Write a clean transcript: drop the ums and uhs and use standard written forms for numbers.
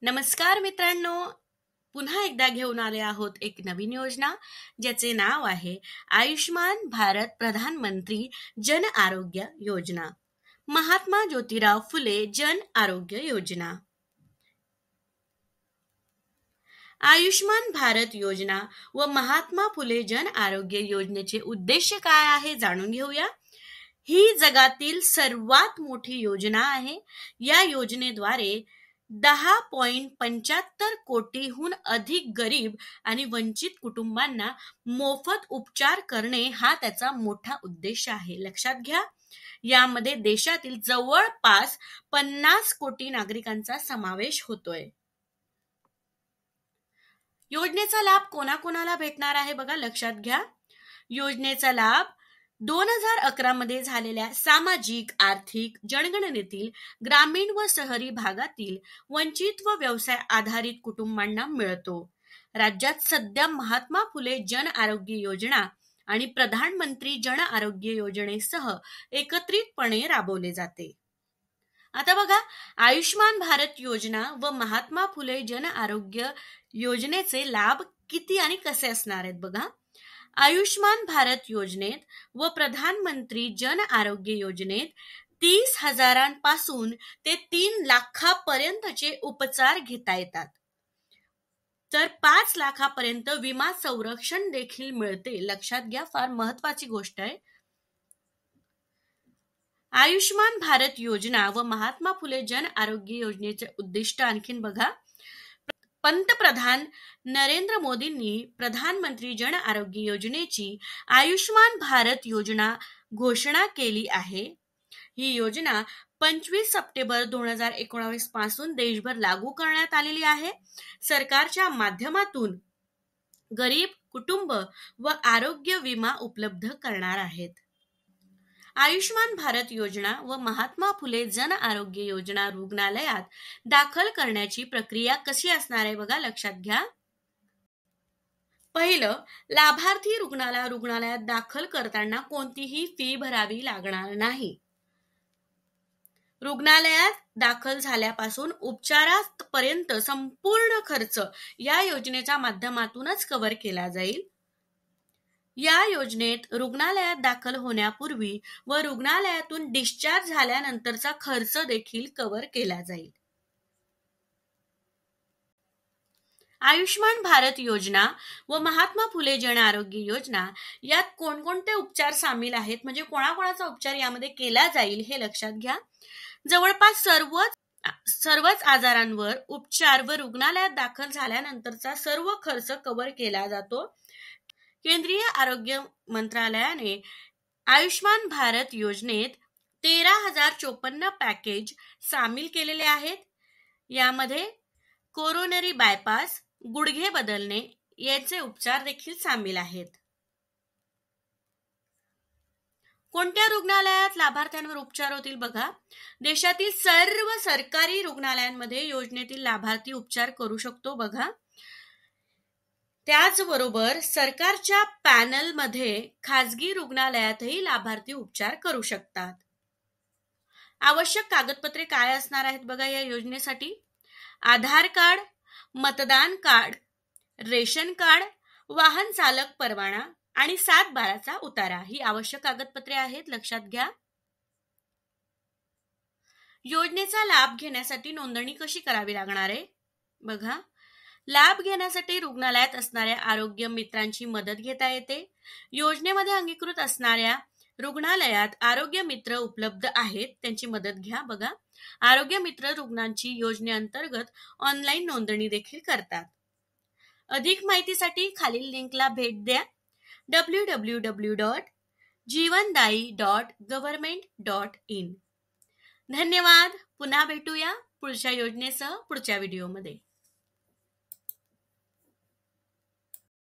नमस्कार मित्रांनो, पुन्हा एकदा घेऊन आले आहोत एक नवीन योजना ज्याचे नाव आहे आयुष्मान भारत प्रधानमंत्री जन आरोग्य योजना. महात्मा ज्योतिराव फुले जन आरोग्य योजना. आयुष्मान भारत योजना व महात्मा फुले जन आरोग्य योजनेचे उद्देश काय आहे जाणून घेऊया. ही जगातील सर्वात मोठी योजना आहे. या योजनेद्वारे 10.75 कोटीहून अधिक गरीब आणि वंचित कुटुंबांना मोफत उपचार करणे हा त्याचा मोठा उद्देश आहे. लक्षात घ्या, यामध्ये देशातील जवळपास 50 कोटी नागरिकांचा समावेश होतोय. योजनेचा लाभ कोणाकोणाला भेटणार आहे बघा, लक्षात घ्या. योजनेचा लाभ 2011 मध्ये झालेल्या सामाजिक आर्थिक जनगणनेतील ग्रामीण व शहरी भागातील वंचित व व्यवसाय आधारित कुटुंबांना मिळतो. राज्यात सध्या महात्मा फुले जन आरोग्य योजना आणि प्रधानमंत्री जन आरोग्य योजनेसह एकत्रितपणे राबवले जाते. आता बघा, आयुष्मान भारत योजना व महात्मा फुले जन आरोग्य योजनेचे लाभ किती आणि कसे असणार आहेत बघा. आयुष्मान भारत योजनेत व प्रधानमंत्री जन आरोग्य योजनेत 30,000पासून ते 3 लाखापर्यंतचे उपचार घेता येतात. तर 5 लाखापर्यंत विमा संरक्षण देखील मिळते. लक्षात घ्या, फार महत्वाची गोष्ट आहे. आयुष्मान भारत योजना व महात्मा फुले जन आरोग्य योजनेचे उद्दिष्ट आणखीन बघा. पंतप्रधान नरेंद्र मोदींनी प्रधानमंत्री जन आरोग्य योजनेची आयुष्मान भारत योजना घोषणा केली आहे. ही योजना 25 सप्टेंबर 2019 पासून देशभर लागू करण्यात आलेली आहे. सरकारच्या माध्यमातून गरीब कुटुंब व आरोग्य विमा उपलब्ध करणार आहेत. आयुष्मान भारत योजना व महात्मा फुले जन आरोग्य योजना रुग्णालयात दाखल करण्याची प्रक्रिया कशी असणार आहे बघा, लक्षात घ्या. पहिलं, लाभार्थी रुग्णालयात दाखल करताना कोणतीही फी भरावी लागणार नाही. रुग्णालयात दाखल झाल्यापासून उपचारापर्यंत संपूर्ण खर्च या योजनेच्या माध्यमातूनच कव्हर केला जाईल. या योजनेत रुग्णालयात दाखल होण्यापूर्वी व रुग्णालयातून डिस्चार्ज झाल्यानंतरचा खर्च देखील कव्हर केला जाईल. आयुष्मान भारत योजना व महात्मा फुले जन आरोग्य योजना यात कोणकोणते उपचार सामील आहेत, म्हणजे कोणाकोणाचा उपचार यामध्ये केला जाईल हे लक्षात घ्या. जवळपास सर्वच आजारांवर उपचार व रुग्णालयात दाखल झाल्यानंतरचा सर्व खर्च कव्हर केला जातो. केंद्रीय आरोग्य मंत्रालयाने आयुष्मान भारत योजनेत 13,054 पॅकेज सामील केलेले आहेत. यामध्ये कोरोनरी बायपास, गुडघे बदलणे याचे उपचार देखील सामील आहेत. कोणत्या रुग्णालयात लाभार्थ्यांवर उपचार होतील बघा. देशातील सर्व सरकारी रुग्णालयांमध्ये योजनेतील लाभार्थी उपचार करू शकतो बघा. त्याचबरोबर सरकारच्या पॅनलमध्ये खाजगी रुग्णालयातही लाभार्थी उपचार करू शकतात. आवश्यक कागदपत्रे काय असणार आहेत बघा या योजनेसाठी. आधार कार्ड, मतदान कार्ड, रेशन कार्ड, वाहन चालक परवाना आणि 7/12चा उतारा ही आवश्यक कागदपत्रे आहेत. लक्षात घ्या. योजनेचा लाभ घेण्यासाठी नोंदणी कशी करावी लागणार आहे बघा. लाभ घेण्यासाठी रुग्णालयात असणाऱ्या आरोग्य मित्रांची मदत घेता येते. योजनेमध्ये अंगीकृत असणाऱ्या रुग्णालयात आरोग्य मित्र उपलब्ध आहेत, त्यांची मदत घ्या बघा. आरोग्य मित्र रुग्णांची योजनेअंतर्गत ऑनलाईन नोंदणी देखील करतात. अधिक माहितीसाठी खालील लिंकला भेट द्या, www.jeevandai.government.in. धन्यवाद. पुन्हा भेटूया पुढच्या योजनेसह पुढच्या व्हिडिओमध्ये.